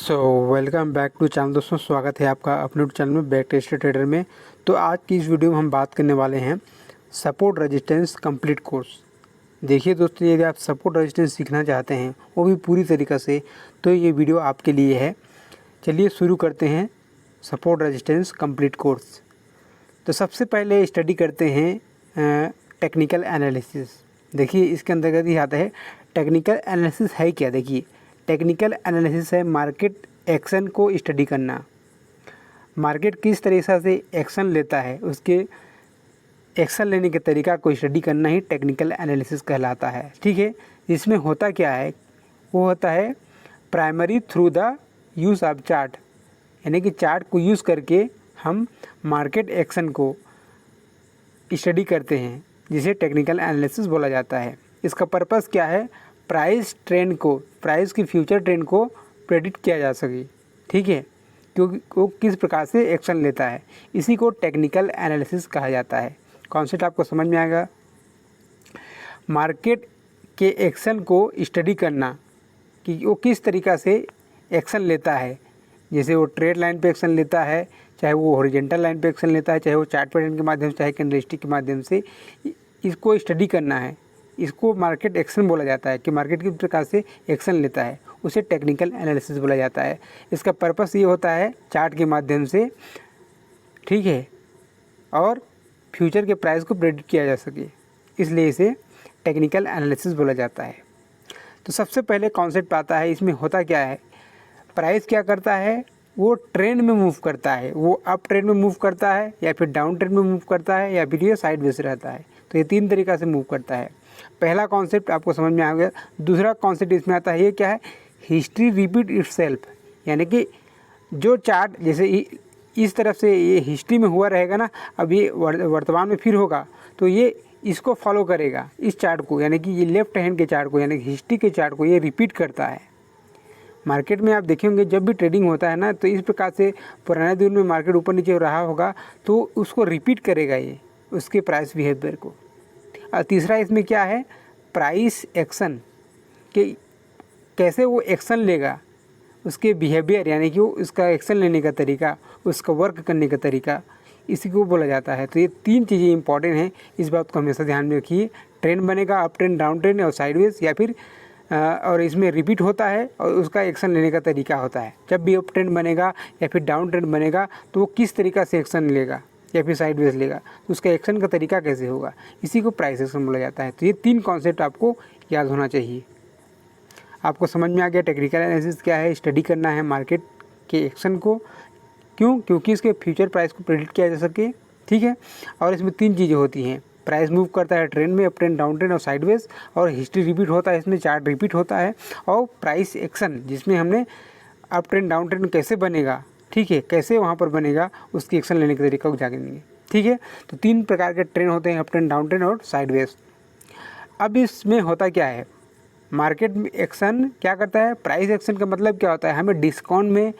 So welcome back to channel. दोस्तों स्वागत है आपका अपने चैनल में बैक टेस्टेड ट्रेडर में। तो आज की इस वीडियो में हम बात करने वाले हैं सपोर्ट रेजिस्टेंस कंप्लीट कोर्स। देखिए दोस्तों, यदि आप सपोर्ट रेजिस्टेंस सीखना चाहते हैं वो भी पूरी तरीक़ा से, तो ये वीडियो आपके लिए है। चलिए शुरू करते हैं सपोर्ट रेजिस्टेंस कंप्लीट कोर्स। तो सबसे पहले स्टडी करते हैं टेक्निकल एनालिसिस। देखिए इसके अंतर्गत ही आता है टेक्निकल एनालिसिस है क्या। देखिए टेक्निकल एनालिसिस है मार्केट एक्शन को स्टडी करना। मार्केट किस तरीक़े से एक्शन लेता है, उसके एक्शन लेने के तरीका को स्टडी करना ही टेक्निकल एनालिसिस कहलाता है। ठीक है, इसमें होता क्या है, वो होता है primary through the use of chart, यानी कि चार्ट को यूज़ करके हम मार्केट एक्शन को स्टडी करते हैं, जिसे टेक्निकल एनालिसिस बोला जाता है। इसका पर्पस क्या है, प्राइस ट्रेंड को, प्राइस की फ्यूचर ट्रेंड को प्रेडिक्ट किया जा सके। ठीक है, क्योंकि वो किस प्रकार से एक्शन लेता है, इसी को टेक्निकल एनालिसिस कहा जाता है। कॉन्सेप्ट आपको समझ में आएगा। मार्केट के एक्शन को स्टडी करना कि वो किस तरीक़ा से एक्शन लेता है, जैसे वो ट्रेड लाइन पे एक्शन लेता है, चाहे वो हॉरिजॉन्टल लाइन पे एक्शन लेता है, चाहे वो चार्ट पैटर्न के माध्यम से, चाहे कैंडलस्टिक के माध्यम से, इसको स्टडी करना है। इसको मार्केट एक्शन बोला जाता है कि मार्केट किस प्रकार से एक्शन लेता है, उसे टेक्निकल एनालिसिस बोला जाता है। इसका पर्पस ये होता है चार्ट के माध्यम से, ठीक है, और फ्यूचर के प्राइस को प्रेडिक्ट किया जा सके, इसलिए इसे टेक्निकल एनालिसिस बोला जाता है। तो सबसे पहले कॉन्सेप्ट आता है, इसमें होता क्या है, प्राइस क्या करता है, वो ट्रेंड में मूव करता है, वो अप ट्रेंड में मूव करता है या फिर डाउन ट्रेंड में मूव करता है या फिर ये साइडवेज रहता है। तो ये तीन तरीक़ा से मूव करता है। पहला कॉन्सेप्ट आपको समझ में आ गया। दूसरा कॉन्सेप्ट इसमें आता है, ये क्या है, हिस्ट्री रिपीट इटसेल्फ, यानी कि जो चार्ट जैसे इस तरफ से ये हिस्ट्री में हुआ रहेगा ना, अब ये वर्तमान में फिर होगा, तो ये इसको फॉलो करेगा, इस चार्ट को, यानी कि ये लेफ्ट हैंड के चार्ट को, यानी कि हिस्ट्री के चार्ट को ये रिपीट करता है। मार्केट में आप देखेंगे जब भी ट्रेडिंग होता है ना, तो इस प्रकार से पुराने दिन में मार्केट ऊपर नीचे हो रहा होगा तो उसको रिपीट करेगा ये, उसके प्राइस बिहेवियर को। और तीसरा इसमें क्या है, प्राइस एक्शन, कि कैसे वो एक्शन लेगा, उसके बिहेवियर, यानी कि वो उसका एक्शन लेने का तरीका, उसका वर्क करने का तरीका, इसी को बोला जाता है। तो ये तीन चीज़ें इंपॉर्टेंट हैं, इस बात को हमेशा ध्यान में रखिए। ट्रेंड बनेगा अप ट्रेंड, डाउन ट्रेंड और साइडवेज, या फिर और इसमें रिपीट होता है और उसका एक्शन लेने का तरीका होता है। जब भी अप ट्रेंड बनेगा या फिर डाउन ट्रेंड बनेगा तो वो किस तरीक़ा से एक्शन लेगा या फिर साइडवेज लेगा, तो उसका एक्शन का तरीका कैसे होगा, इसी को प्राइस एक्शन बोला जाता है। तो ये तीन कॉन्सेप्ट आपको याद होना चाहिए। आपको समझ में आ गया टेक्निकल एनालिसिस क्या है, स्टडी करना है मार्केट के एक्शन को, क्योंकि इसके फ्यूचर प्राइस को प्रेडिक्ट किया जा सके। ठीक है, और इसमें तीन चीज़ें होती हैं, प्राइस मूव करता है ट्रेंड में, अप ट्रेंड, डाउन ट्रेंड और साइडवेज, और हिस्ट्री रिपीट होता है, इसमें चार्ट रिपीट होता है, और प्राइस एक्शन जिसमें हमने अप ट्रेंड डाउन ट्रेंड कैसे बनेगा, ठीक है, कैसे वहाँ पर बनेगा, उसकी एक्शन लेने के तरीका को जानेंगे। ठीक है, तो तीन प्रकार के ट्रेंड होते हैं, अप ट्रेंड, डाउन ट्रेंड और साइडवेज। अब इसमें होता क्या है, मार्केट में एक्शन क्या करता है, प्राइस एक्शन का मतलब क्या होता है, हमें डिस्काउंट में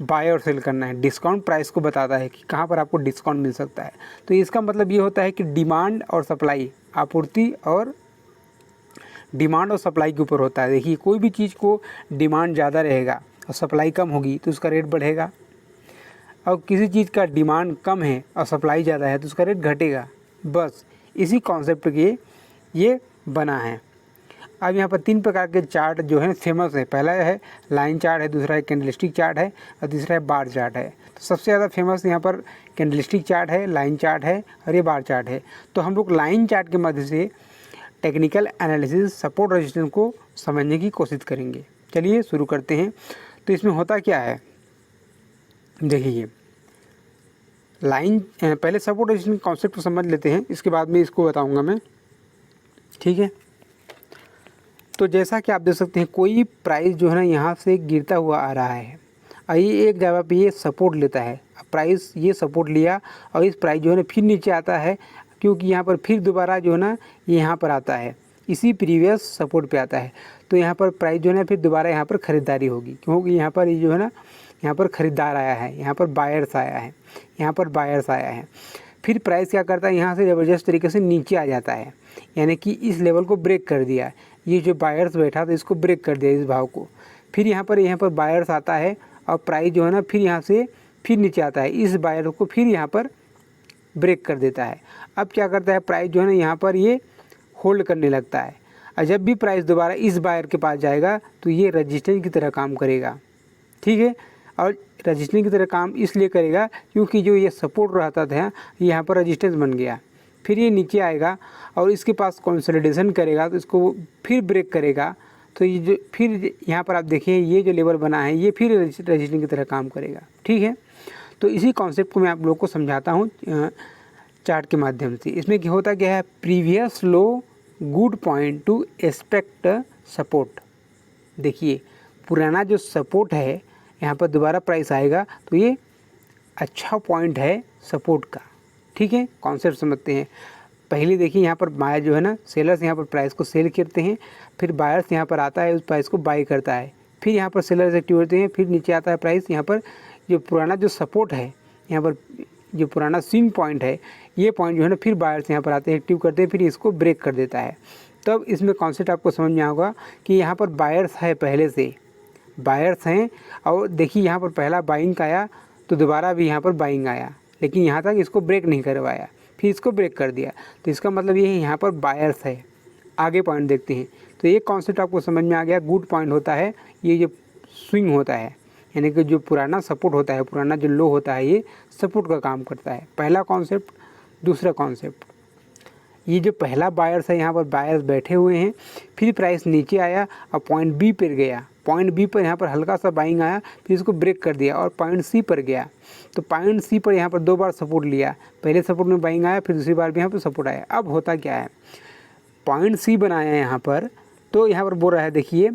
बाय और सेल करना है। डिस्काउंट प्राइस को बताता है कि कहाँ पर आपको डिस्काउंट मिल सकता है। तो इसका मतलब ये होता है कि डिमांड और सप्लाई, आपूर्ति और डिमांड और सप्लाई के ऊपर होता है। देखिए कोई भी चीज़ को डिमांड ज़्यादा रहेगा और सप्लाई कम होगी तो उसका रेट बढ़ेगा, और किसी चीज़ का डिमांड कम है और सप्लाई ज़्यादा है तो उसका रेट घटेगा। बस इसी कॉन्सेप्ट के ये बना है। अब यहाँ पर तीन प्रकार के चार्ट जो है फेमस है। पहला है लाइन चार्ट है, दूसरा है कैंडलस्टिक चार्ट है, और तीसरा है बार चार्ट है। तो सबसे ज़्यादा फेमस यहाँ पर कैंडलस्टिक चार्ट है, लाइन चार्ट है और ये बार चार्ट है। तो हम लोग लाइन चार्ट के मदद से टेक्निकल एनालिसिस सपोर्ट रेजिस्टेंस को समझने की कोशिश करेंगे। चलिए शुरू करते हैं। तो इसमें होता क्या है, देखिए लाइन, पहले सपोर्ट रेजिस्टेंस कॉन्सेप्ट को समझ लेते हैं, इसके बाद में इसको बताऊँगा मैं। ठीक है, तो जैसा कि आप देख सकते हैं कोई प्राइस जो है ना यहाँ से गिरता हुआ आ रहा है, और ये एक जगह पे ये सपोर्ट लेता है। अब प्राइस ये सपोर्ट लिया और इस प्राइस जो है ना फिर नीचे आता है, क्योंकि यहाँ पर फिर दोबारा जो है ना ये यहाँ पर आता है, इसी प्रीवियस सपोर्ट पे आता है। तो यहाँ पर प्राइस जो है ना फिर दोबारा यहाँ पर ख़रीदारी होगी, क्योंकि यहाँ पर ये जो है ना यहाँ पर ख़रीदार आया है, यहाँ पर बायर्स आया है, यहाँ पर बायर्स आया है। फिर प्राइस क्या करता है, यहाँ से ज़बरदस्त तरीके से नीचे आ जाता है, यानी कि इस लेवल को ब्रेक कर दिया। ये जो बायर्स बैठा था इसको ब्रेक कर दिया, इस भाव को। फिर यहाँ पर बायर्स आता है और प्राइस जो है ना फिर यहाँ से फिर नीचे आता है, इस बायर को फिर यहाँ पर ब्रेक कर देता है। अब क्या करता है, प्राइस जो है ना यहाँ पर ये होल्ड करने लगता है, और जब भी प्राइस दोबारा इस बायर के पास जाएगा तो ये रजिस्टेंस की तरह काम करेगा, ठीक है। और रजिस्टेंस की तरह काम इसलिए करेगा क्योंकि जो ये सपोर्ट रहता था यहाँ पर रजिस्टेंस बन गया, फिर ये नीचे आएगा और इसके पास कंसोलिडेशन करेगा तो इसको फिर ब्रेक करेगा, तो ये जो फिर यहाँ पर आप देखिए ये जो लेवल बना है ये फिर रजिस्टेंस की तरह काम करेगा, ठीक है। तो इसी कॉन्सेप्ट को मैं आप लोगों को समझाता हूँ चार्ट के माध्यम से। इसमें क्या होता क्या है, प्रीवियस लो good point two expect support. देखिए पुराना जो सपोर्ट है यहाँ पर दोबारा प्राइस आएगा तो ये अच्छा पॉइंट है सपोर्ट का, ठीक है। कॉन्सेप्ट समझते हैं। पहले देखिए यहाँ पर बायर जो है ना, सेलर्स यहाँ पर प्राइस को सेल करते हैं, फिर बायर्स यहाँ पर आता है उस प्राइस को बाई करता है, फिर यहाँ पर सेलर्स एक्टिव होते हैं, फिर नीचे आता है प्राइस। यहाँ पर जो पुराना जो सपोर्ट है, यहाँ पर जो पुराना स्विंग पॉइंट है, ये पॉइंट जो है ना फिर बायर्स यहाँ पर आते हैं, एक्टिव करते हैं, फिर इसको ब्रेक कर देता है। तब इसमें कॉन्सेप्ट आपको समझ में आएगा कि यहाँ पर बायर्स है, पहले से बायर्स हैं, और देखिए यहाँ पर पहला बाइंग आया तो दोबारा भी यहाँ पर बाइंग आया, लेकिन यहाँ तक इसको ब्रेक नहीं करवाया, फिर इसको ब्रेक कर दिया, तो इसका मतलब ये है यहाँ पर बायर्स है। आगे पॉइंट देखते हैं, तो ये कॉन्सेप्ट आपको समझ में आ गया। गुड पॉइंट होता है ये जो स्विंग होता है, यानी कि जो पुराना सपोर्ट होता है, पुराना जो लो होता है, ये सपोर्ट का काम करता है। पहला कॉन्सेप्ट। दूसरा कॉन्सेप्ट, ये जो पहला बायर्स है यहाँ पर बायर्स बैठे हुए हैं, फिर प्राइस नीचे आया और पॉइंट बी पर गया, पॉइंट बी पर यहाँ पर हल्का सा बाइंग आया, फिर इसको ब्रेक कर दिया और पॉइंट सी पर गया। तो पॉइंट सी पर यहाँ पर 2 बार सपोर्ट लिया, पहले सपोर्ट में बाइंग आया, फिर दूसरी बार भी यहाँ पर सपोर्ट आया। अब होता क्या है, पॉइंट सी बनाया यहाँ पर, तो यहाँ पर बोल रहा है देखिए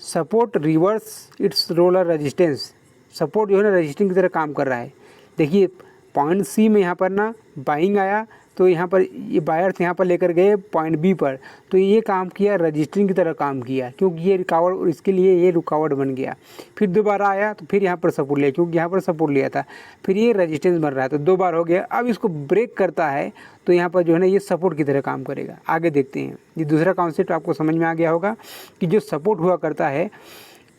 support reverse it's roller resistance. Support जो है ना रजिस्टेंस की तरह काम कर रहा है। देखिए पॉइंट सी में यहाँ पर ना बाइंग आया, तो यहाँ पर ये बायर्स यहाँ पर लेकर गए पॉइंट बी पर, तो ये काम किया, रजिस्टरिंग की तरह काम किया, क्योंकि ये रुकावट, इसके लिए ये रुकावट बन गया। फिर दोबारा आया तो फिर यहाँ पर सपोर्ट लिया, क्योंकि यहाँ पर सपोर्ट लिया था, फिर ये रजिस्टेंस बन रहा है, तो 2 बार हो गया। अब इसको ब्रेक करता है तो यहाँ पर जो है ना ये सपोर्ट की तरह काम करेगा। आगे देखते हैं। ये दूसरा कॉन्सेप्ट आपको समझ में आ गया होगा कि जो सपोर्ट हुआ करता है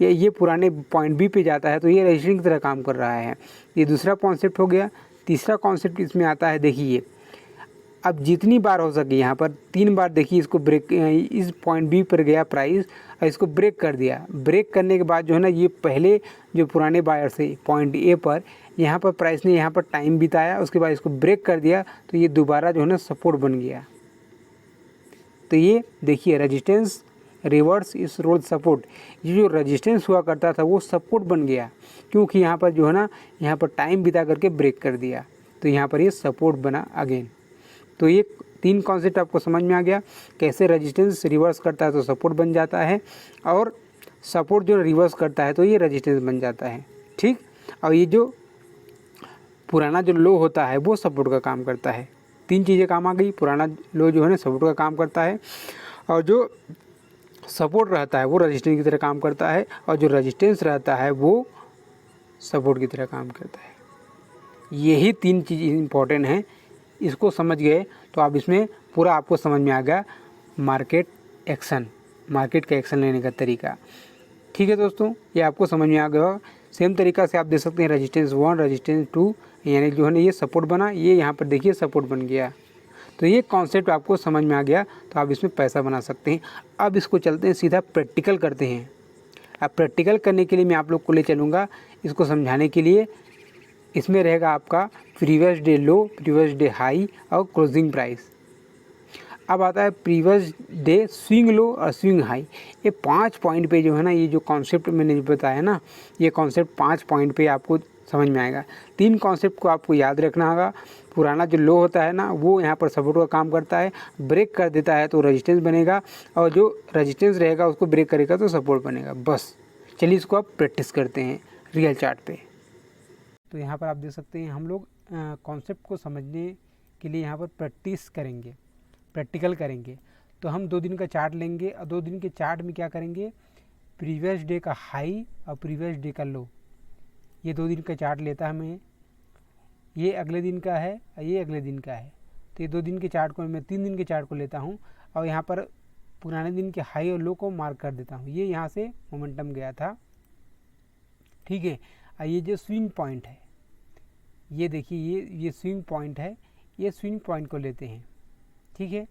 ये पुराने पॉइंट बी पे जाता है, तो ये रजिस्टरिंग की तरह काम कर रहा है। ये दूसरा कॉन्सेप्ट हो गया। तीसरा कॉन्सेप्ट इसमें आता है, देखिए अब जितनी बार हो सके, यहाँ पर 3 बार देखिए इसको ब्रेक, इस पॉइंट बी पर गया प्राइस और इसको ब्रेक कर दिया। ब्रेक करने के बाद जो है ना ये पहले जो पुराने बायर से पॉइंट ए पर, यहाँ पर प्राइस ने यहाँ पर टाइम बिताया, उसके बाद इसको ब्रेक कर दिया, तो ये दोबारा जो है ना सपोर्ट बन गया। तो ये देखिए रजिस्टेंस रिवर्स इस रोल सपोर्ट, ये जो रजिस्टेंस हुआ करता था वो सपोर्ट बन गया, क्योंकि यहाँ पर जो है ना यहाँ पर टाइम बिता करके ब्रेक कर दिया, तो यहाँ पर ये सपोर्ट बना अगेन। तो ये 3 कॉन्सेप्ट आपको समझ में आ गया, कैसे रजिस्टेंस रिवर्स करता है तो सपोर्ट बन जाता है, और सपोर्ट जो रिवर्स करता है तो ये रजिस्टेंस बन जाता है, ठीक। और ये जो पुराना जो लो होता है वो सपोर्ट का काम करता है। 3 चीज़ें काम आ गई। पुराना लो जो है ना सपोर्ट का काम करता है, और जो सपोर्ट रहता है वो रजिस्टेंस की तरह काम करता है, और जो रजिस्टेंस रहता है वो सपोर्ट की तरह काम करता है। यही 3 चीज़ इंपॉर्टेंट हैं। इसको समझ गए तो आप इसमें पूरा आपको समझ में आ गया मार्केट एक्शन, मार्केट का एक्शन लेने का तरीका, ठीक है दोस्तों। ये आपको समझ में आ गया। सेम तरीका से आप देख सकते हैं रेजिस्टेंस 1, रेजिस्टेंस 2, यानी जो है ना ये सपोर्ट बना, ये यहाँ पर देखिए सपोर्ट बन गया। तो ये कॉन्सेप्ट आपको समझ में आ गया, तो आप इसमें पैसा बना सकते हैं। अब इसको चलते हैं सीधा प्रैक्टिकल करते हैं। अब प्रैक्टिकल करने के लिए मैं आप लोग को ले चलूँगा इसको समझाने के लिए। इसमें रहेगा आपका प्रीवियस डे लो, प्रीवियस डे हाई और क्लोजिंग प्राइस। अब आता है प्रीवियस डे स्विंग लो और स्विंग हाई। ये 5 पॉइंट पे जो है ना, ये जो कॉन्सेप्ट मैंने बताया ना, ये कॉन्सेप्ट 5 पॉइंट पे आपको समझ में आएगा। 3 कॉन्सेप्ट को आपको याद रखना होगा। पुराना जो लो होता है ना वो यहाँ पर सपोर्ट का काम करता है, ब्रेक कर देता है तो रेजिस्टेंस बनेगा, और जो रेजिस्टेंस रहेगा उसको ब्रेक करेगा तो सपोर्ट बनेगा। बस चलिए इसको आप प्रैक्टिस करते हैं रियल चार्ट पे। तो यहाँ पर आप देख सकते हैं हम लोग कॉन्सेप्ट को समझने के लिए यहाँ पर प्रैक्टिस करेंगे, प्रैक्टिकल करेंगे। तो हम 2 दिन का चार्ट लेंगे, और 2 दिन के चार्ट में क्या करेंगे, प्रीवियस डे का हाई और प्रीवियस डे का लो, ये 2 दिन का चार्ट लेता है हमें। ये अगले दिन का है और ये अगले दिन का है, तो ये 2 दिन के चार्ट को मैं 3 दिन के चार्ट को लेता हूँ, और यहाँ पर पुराने दिन के हाई और लो को मार्क कर देता हूँ। ये यहाँ से मोमेंटम गया था, ठीक है। और ये जो स्विंग पॉइंट है, ये देखिए ये स्विंग पॉइंट है, ये स्विंग पॉइंट को लेते हैं, ठीक है।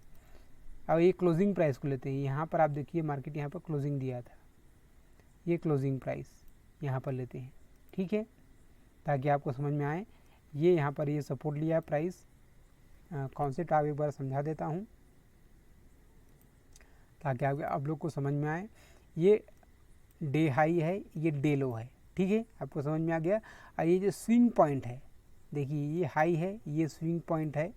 और ये क्लोजिंग प्राइस को लेते हैं। यहाँ पर आप देखिए मार्केट यहाँ पर क्लोजिंग दिया था, ये क्लोजिंग प्राइस यहाँ पर लेते हैं, ठीक है, ताकि आपको समझ में आए। ये यहाँ पर ये सपोर्ट लिया प्राइस, कॉन्सेप्ट आप एक बार समझा देता हूँ ताकि आप लोग को समझ में आए। ये डे हाई है, ये डे लो है, ठीक है, आपको समझ में आ गया। और ये जो स्विंग पॉइंट है, देखिए ये हाई है, ये स्विंग पॉइंट है,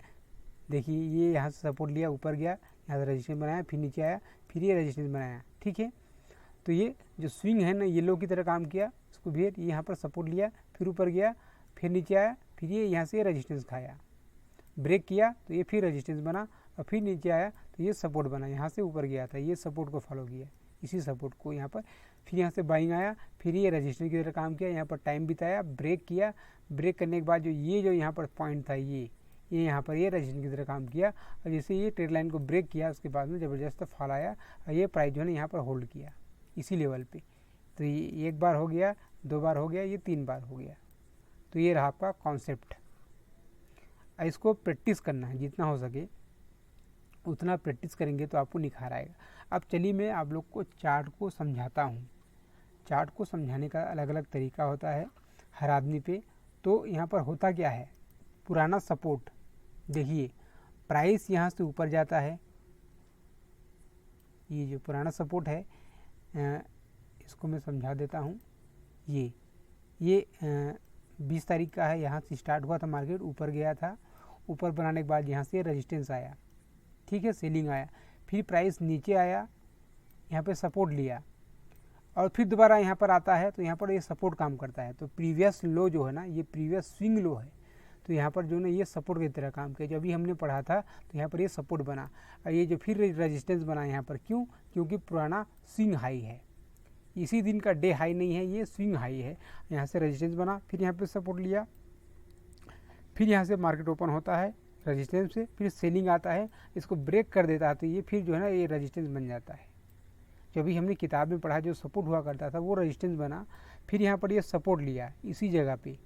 देखिए ये यहाँ से सपोर्ट लिया, ऊपर गया, यहाँ से रेजिस्टेंस बनाया, फिर नीचे आया, फिर ये रेजिस्टेंस बनाया, ठीक है। तो ये जो स्विंग है ना, येलो की तरह काम किया, इसको भी यहाँ पर सपोर्ट लिया, फिर ऊपर गया, फिर नीचे आया, फिर ये यहाँ से रेजिस्टेंस खाया, ब्रेक किया तो ये फिर रेजिस्टेंस बना, और फिर नीचे आया तो ये सपोर्ट बना, यहाँ से ऊपर गया था, ये सपोर्ट को फॉलो किया, इसी सपोर्ट को यहाँ पर, फिर यहाँ से बाइंग आया, फिर ये रेजिस्टेंस की तरह काम किया, यहाँ पर टाइम बिताया, ब्रेक किया, ब्रेक करने के बाद जो यहाँ पर पॉइंट था, ये यहाँ पर ये रेजिस्टेंस की तरह काम किया, और जैसे ये ट्रेड लाइन को ब्रेक किया उसके बाद में ज़बरदस्त फॉल आया, और ये प्राइस जो है ना यहाँ पर होल्ड किया इसी लेवल पे। तो ये एक बार हो गया, दो बार हो गया, ये तीन बार हो गया। तो ये रहा आपका कॉन्सेप्ट। इसको प्रैक्टिस करना है, जितना हो सके उतना प्रैक्टिस करेंगे तो आपको निखार आएगा। अब चलिए मैं आप लोग को चार्ट को समझाता हूँ। चार्ट को समझाने का अलग अलग तरीका होता है हर आदमी पे। तो यहाँ पर होता क्या है, पुराना सपोर्ट देखिए, प्राइस यहाँ से ऊपर जाता है, ये जो पुराना सपोर्ट है इसको मैं समझा देता हूँ। ये 20 तारीख का है, यहाँ से स्टार्ट हुआ था मार्केट, ऊपर गया था, ऊपर बनाने के बाद यहाँ से रेजिस्टेंस आया, ठीक है, सेलिंग आया, फिर प्राइस नीचे आया, यहाँ पे सपोर्ट लिया, और फिर दोबारा यहाँ पर आता है, तो यहाँ पर ये सपोर्ट काम करता है। तो प्रीवियस लो जो है ना, ये प्रीवियस स्विंग लो है, तो यहाँ पर जो ना ये सपोर्ट की तरह काम किया। जो अभी हमने पढ़ा था तो यहाँ पर ये सपोर्ट बना, और ये जो फिर रेजिस्टेंस बना यहाँ पर, क्यों? क्योंकि पुराना स्विंग हाई है, इसी दिन का डे हाई नहीं है, ये स्विंग हाई है। यहाँ से रेजिस्टेंस बना, फिर यहाँ पे सपोर्ट लिया, फिर यहाँ से मार्केट ओपन होता है रेजिस्टेंस से, फिर सेलिंग आता है, इसको ब्रेक कर देता है, तो ये फिर जो है ना ये रेजिस्टेंस बन जाता है। जो भी हमने किताब में पढ़ा, जो सपोर्ट हुआ करता था वो रेजिस्टेंस बना, फिर यहाँ पर ये सपोर्ट लिया, इसी जगह पे,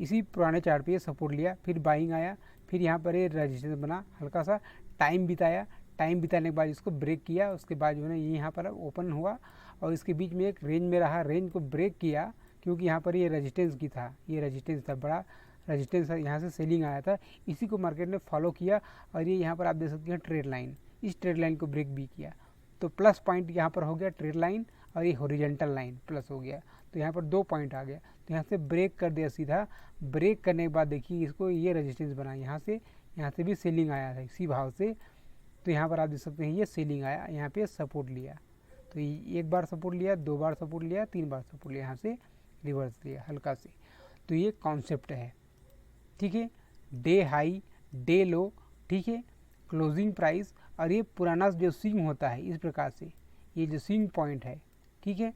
इसी पुराने चार्ट पे ये सपोर्ट लिया, फिर बाइंग आया, फिर यहाँ पर ये रेजिस्टेंस बना, हल्का सा टाइम बिताया, टाइम बिताने के बाद इसको ब्रेक किया, उसके बाद जो है ना ये यहाँ पर ओपन हुआ, और इसके बीच में एक रेंज में रहा, रेंज को ब्रेक किया, क्योंकि यहाँ पर ये रेजिस्टेंस की था, ये रेजिस्टेंस था, बड़ा रेजिस्टेंस यहाँ से सेलिंग आया था, इसी को मार्केट ने फॉलो किया, और ये यहाँ पर आप देख सकते हैं ट्रेड लाइन, इस ट्रेड लाइन को ब्रेक भी किया। तो प्लस पॉइंट यहाँ पर हो गया ट्रेड लाइन, और ये हॉरिजॉन्टल लाइन प्लस हो गया, तो यहाँ पर 2 पॉइंट आ गया। तो यहाँ से ब्रेक कर दिया सीधा, ब्रेक करने के बाद देखिए इसको ये रेजिस्टेंस बना, यहाँ से भी सेलिंग आया था इसी भाव से, तो यहाँ पर आप देख सकते हैं ये सेलिंग आया, यहाँ पे सपोर्ट लिया, तो एक बार सपोर्ट लिया, 2 बार सपोर्ट लिया, 3 बार सपोर्ट लिया, यहाँ से रिवर्स लिया हल्का से। तो ये कॉन्सेप्ट है, ठीक है, डे हाई डे लो, ठीक है, क्लोजिंग प्राइस, और ये पुराना जो स्विंग होता है इस प्रकार से, ये जो स्विंग पॉइंट है, ठीक है।